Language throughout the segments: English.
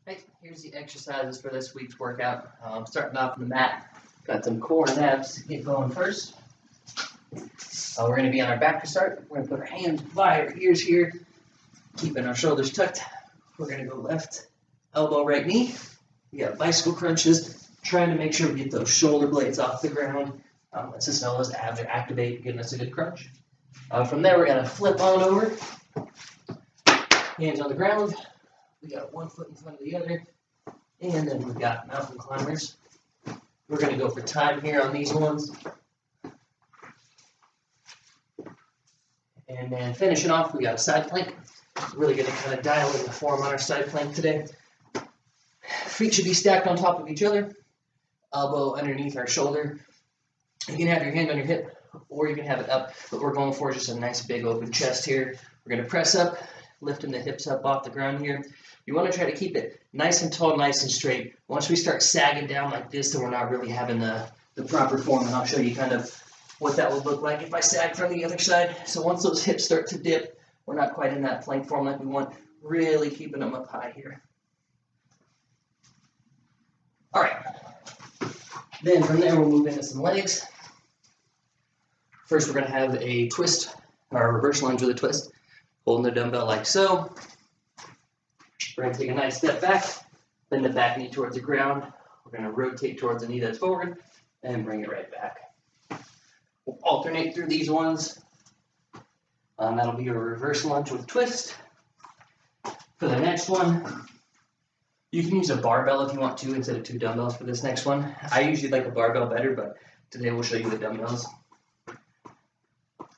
Hey, here's the exercises for this week's workout. Starting off on the mat, got some core and abs to get going first. We're going to be on our back to start. We're going to put our hands by our ears here, keeping our shoulders tucked. We're going to go left elbow, right knee. We got bicycle crunches, trying to make sure we get those shoulder blades off the ground. Lets us know those abs are activated, giving us a good crunch. From there, we're going to flip on over, hands on the ground. We got one foot in front of the other, and then we've got mountain climbers. We're going to go for time here on these ones. And then finishing off, we got a side plank. Really going to kind of dial in the form on our side plank today. Feet should be stacked on top of each other, elbow underneath our shoulder. You can have your hand on your hip, or you can have it up, but we're going for just a nice big open chest here. We're going to press up, lifting the hips up off the ground here. You want to try to keep it nice and tall, nice and straight. Once we start sagging down like this, then we're not really having the proper form, and I'll show you kind of what that would look like if I sag from the other side. So once those hips start to dip, we're not quite in that plank form like we want, really keeping them up high here. All right, then from there we'll move into some legs. First we're going to have a twist, or a reverse lunge with a twist, holding the dumbbell like so. We're going to take a nice step back, bend the back knee towards the ground. We're going to rotate towards the knee that's forward, and bring it right back. We'll alternate through these ones. That'll be a reverse lunge with a twist. For the next one, you can use a barbell if you want to instead of two dumbbells for this next one. I usually like a barbell better, but today we'll show you the dumbbells.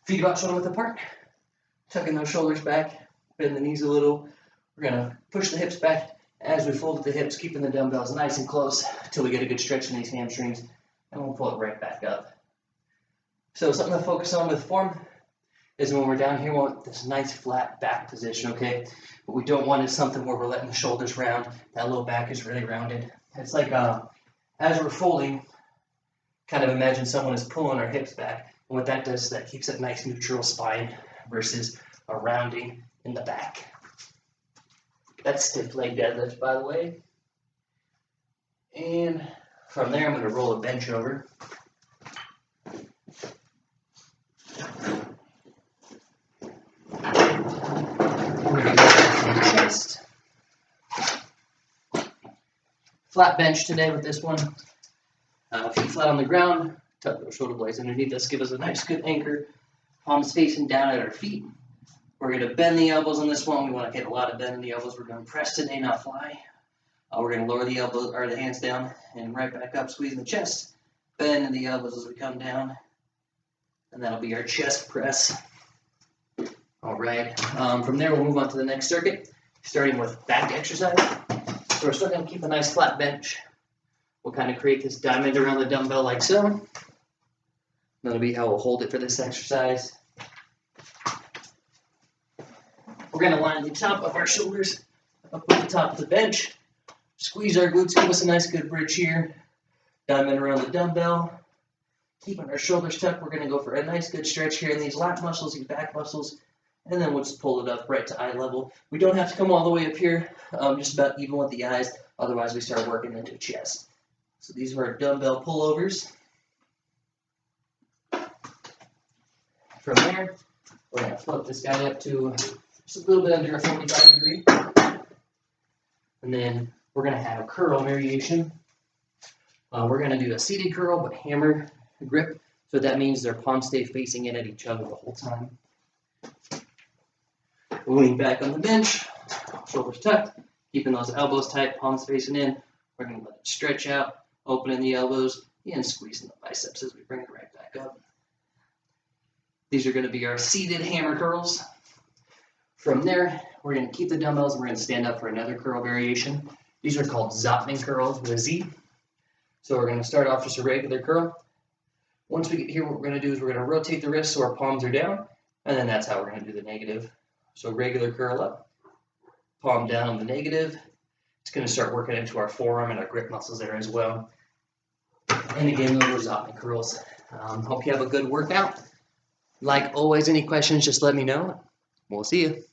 Feet about shoulder width apart, tucking those shoulders back, bend the knees a little. We're going to push the hips back as we fold the hips, keeping the dumbbells nice and close until we get a good stretch in these hamstrings, and we'll pull it right back up. So something to focus on with form is when we're down here, we want this nice flat back position, okay? What we don't want is something where we're letting the shoulders round. That low back is really rounded. It's like as we're folding, kind of imagine someone is pulling our hips back. And what that does is that keeps a nice neutral spine versus a rounding in the back. That's stiff leg deadlift, by the way. And from there, I'm going to roll a bench over. Chest. Flat bench today with this one. Feet flat on the ground. Tuck those shoulder blades underneath us. Give us a nice good anchor. Palms facing down at our feet. We're going to bend the elbows on this one. We want to get a lot of bend in the elbows. We're going to press today, not fly. We're going to lower the elbows or the hands down and right back up, squeezing the chest. Bend in the elbows as we come down. And that'll be our chest press. All right. From there, we'll move on to the next circuit, starting with back exercise. So we're still going to keep a nice flat bench. We'll kind of create this diamond around the dumbbell like so. That'll be how we'll hold it for this exercise. We're going to line the top of our shoulders up with the top of the bench. Squeeze our glutes, give us a nice good bridge here. Diamond around the dumbbell. Keeping our shoulders tucked, we're going to go for a nice good stretch here in these lat muscles, these back muscles. And then we'll just pull it up right to eye level. We don't have to come all the way up here, just about even with the eyes. Otherwise, we start working into chest. So these are our dumbbell pullovers. From there, we're going to flip this guy up to just a little bit under a 45 degree. And then we're going to have a curl variation. We're going to do a seated curl, but hammer grip. So that means their palms stay facing in at each other the whole time. Lean back on the bench, shoulders tucked, keeping those elbows tight, palms facing in. We're going to let it stretch out, opening the elbows, and squeezing the biceps as we bring it right back up. These are going to be our seated hammer curls. From there, we're going to keep the dumbbells and we're going to stand up for another curl variation. These are called Zotman curls with a Z. So we're going to start off just a regular curl. Once we get here, what we're going to do is we're going to rotate the wrists so our palms are down, and then that's how we're going to do the negative. So regular curl up, palm down on the negative. It's going to start working into our forearm and our grip muscles there as well. And again, those are Zotman curls. Hope you have a good workout. Like always, any questions, just let me know. We'll see you.